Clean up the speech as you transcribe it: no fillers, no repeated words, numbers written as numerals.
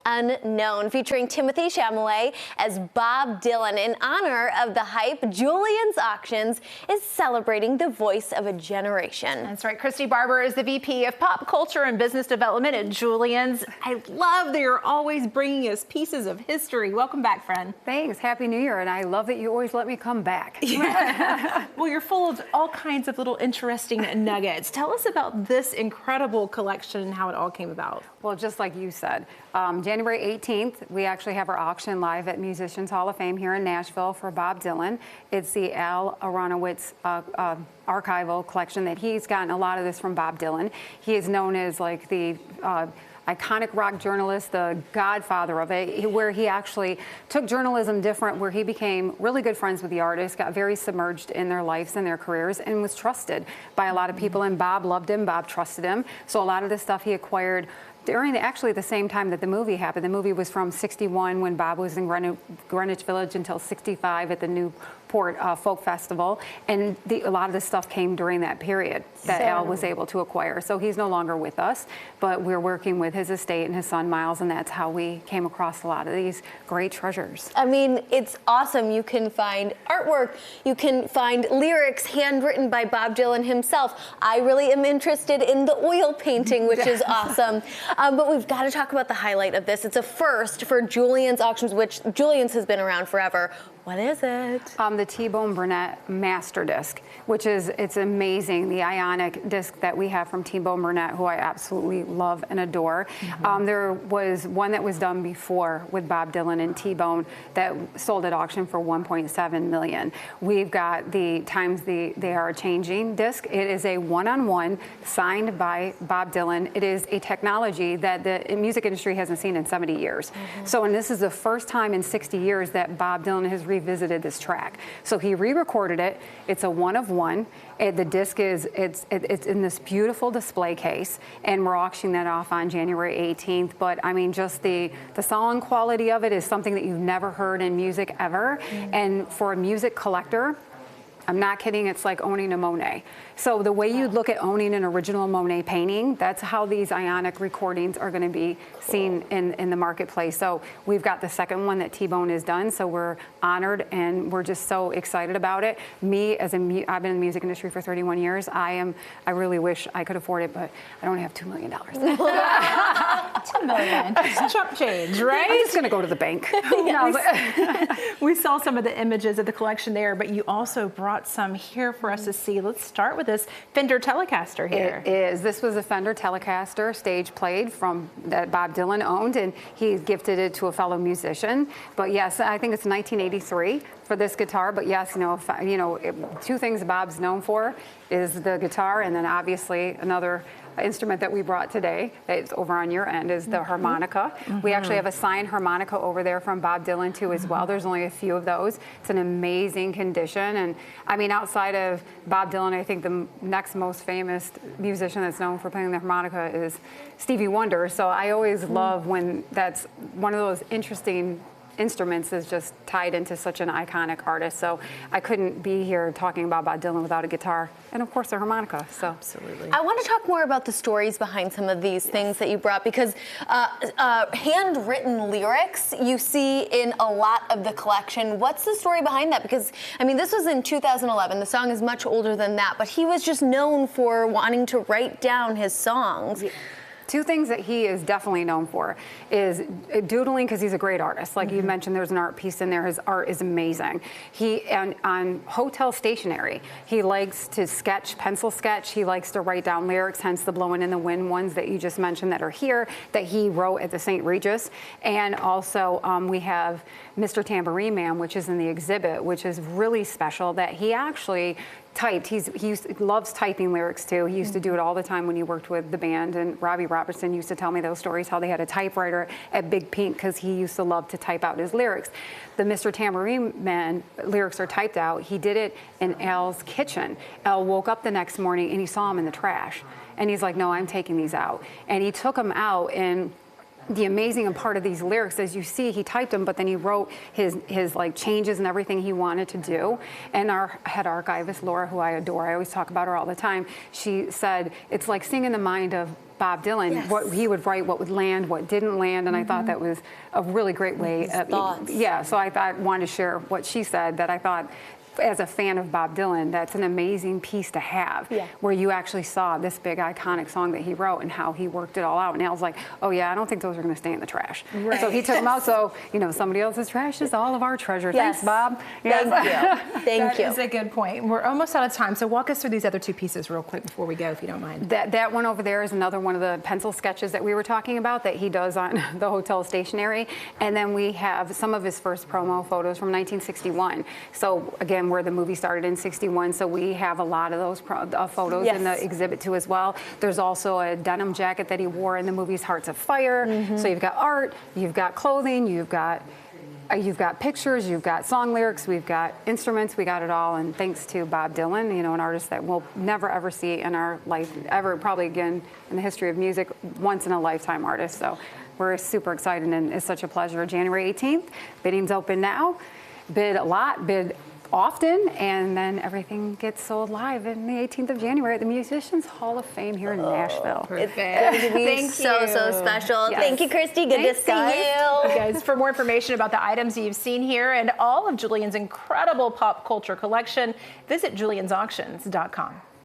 Unknown, featuring Timothy Chalamet as Bob Dylan. In honor of the hype, Julien's Auctions is celebrating the voice of a generation. That's right. Christy Barber is the VP of Pop Culture and Business Development at Julien's. I love that you're always bringing us pieces of history. Welcome back, friend. Thanks. Happy New Year. And I love that you always let me come back. Well, you're full of all kinds of little interesting nuggets. Tell us about this incredible collection and how it all came about. Well, just like you said, January 18th, we actually have our auction live at Musicians Hall of Fame here in Nashville for Bob Dylan. It's the Al Aronowitz archival collection that he's gotten a lot of this from Bob Dylan. He is known as like the iconic rock journalist, the godfather of it, where he actually took journalism different, where he became really good friends with the artists, got very submerged in their lives and their careers, and was trusted by a lot of people. And Bob loved him, Bob trusted him. So a lot of this stuff he acquired during actually the same time that the movie happened. The movie was from '61 when Bob was in Greenwich Village until '65 at the Newport Folk Festival. And a lot of this stuff came during that period that Al was able to acquire. So he's no longer with us, but we're working with his estate and his son Miles, and that's how we came across a lot of these great treasures. I mean, it's awesome. You can find artwork, you can find lyrics handwritten by Bob Dylan himself. I really am interested in the oil painting, which is awesome. But we've got to talk about the highlight of this. It's a first for Julien's Auctions, which Julien's has been around forever. What is it? The T Bone Burnett Master Disc, which it's amazing. The Ionic disc that we have from T Bone Burnett, who I absolutely love and adore. There was one that was done before with Bob Dylan and T Bone that sold at auction for $1.7 million. We've got the Times They Are A-Changin disc. It is a one-on-one signed by Bob Dylan. It is a technology that the music industry hasn't seen in 70 years. So, and this is the first time in 60 years that Bob Dylan has revisited this track. So he re-recorded it. It's a one-of-one. The disc it's in this beautiful display case, and we're auctioning that off on January 18th. But I mean, just the song quality of it is something that you've never heard in music ever. And for a music collector, I'm not kidding, it's like owning a Monet. So the way you look at owning an original Monet painting, that's how these Ionic recordings are going to be seen in the marketplace. So we've got the second one that T-Bone has done, so we're honored and we're just so excited about it. Me, I've been in the music industry for 31 years. I really wish I could afford it, but I don't have $2 million. $2 million. It's chump change, right? I'm just going to go to the bank. We saw some of the images of the collection there, but you also brought some here for us to see. Let's start with this Fender Telecaster here. It is. This was a Fender Telecaster stage played that Bob Dylan owned, and he gifted it to a fellow musician. But yes, I think it's 1983 for this guitar. But yes, two things Bob's known for is the guitar, and then obviously another instrument that we brought today that's over on your end is the harmonica. We actually have a signed harmonica over there from Bob Dylan too as well. There's only a few of those. It's an amazing condition, and I mean, outside of Bob Dylan, I think the next most famous musician that's known for playing the harmonica is Stevie Wonder. So I always love when that's one of those interesting instruments is just tied into such an iconic artist. So I couldn't be here talking about Bob Dylan without a guitar and of course a harmonica. So absolutely. I want to talk more about the stories behind some of these things that you brought, because handwritten lyrics you see in a lot of the collection. What's the story behind that? Because I mean, this was in 2011. The song is much older than that, but he was just known for wanting to write down his songs. Yeah. Two things that he is definitely known for is doodling, because he's a great artist. Like you mentioned, there's an art piece in there. His art is amazing. On hotel stationery, he likes to sketch, pencil sketch. He likes to write down lyrics, hence the Blowin' in the Wind ones that you just mentioned that are here, that he wrote at the St. Regis. And also we have Mr. Tambourine Man, which is in the exhibit, which is really special, that he actually typed. He loves typing lyrics too. He used to do it all the time when he worked with the band, and Robbie Robertson used to tell me those stories, how they had a typewriter at Big Pink because he used to love to type out his lyrics. The Mr. Tambourine Man lyrics are typed out. He did it in Al's kitchen. Al woke up the next morning and he saw him in the trash. And he's like, no, I'm taking these out. And he took them out, and the amazing part of these lyrics, as you see, he typed them, but then he wrote his like changes and everything he wanted to do. And our head archivist, Laura, who I adore, I always talk about her all the time, she said, it's like singing the mind of Bob Dylan, yes. what he would write, what would land, what didn't land, and I thought that was a really great way. Yeah, so I wanted to share what she said, that I thought, as a fan of Bob Dylan, that's an amazing piece to have, where you actually saw this big iconic song that he wrote and how he worked it all out. And I was like, oh yeah, I don't think those are going to stay in the trash. Right. So he took them out. So, you know, somebody else's trash is all of our treasure. Yes. Thanks, Bob. Thank you. Thank you. That is a good point. We're almost out of time. So walk us through these other two pieces real quick before we go, if you don't mind. That one over there is another one of the pencil sketches that we were talking about that he does on the hotel stationery. And then we have some of his first promo photos from 1961. So again, where the movie started in 61, so we have a lot of those photos in the exhibit too as well. There's also a denim jacket that he wore in the movie's Hearts of Fire. So you've got art, you've got clothing, you've got pictures, you've got song lyrics, we've got instruments, we got it all. And thanks to Bob Dylan, you know, an artist that we'll never ever see in our life, ever, probably again in the history of music, once in a lifetime artist. So we're super excited, and it's such a pleasure. January 18th, bidding's open now. Bid a lot, bid often, and then everything gets sold live on the 18th of January at the Musicians Hall of Fame here in Nashville. It's going to be so special. Yes. Thank you, Christy. Good to see you. Guys, for more information about the items you've seen here and all of Julien's incredible pop culture collection, visit juliensauctions.com.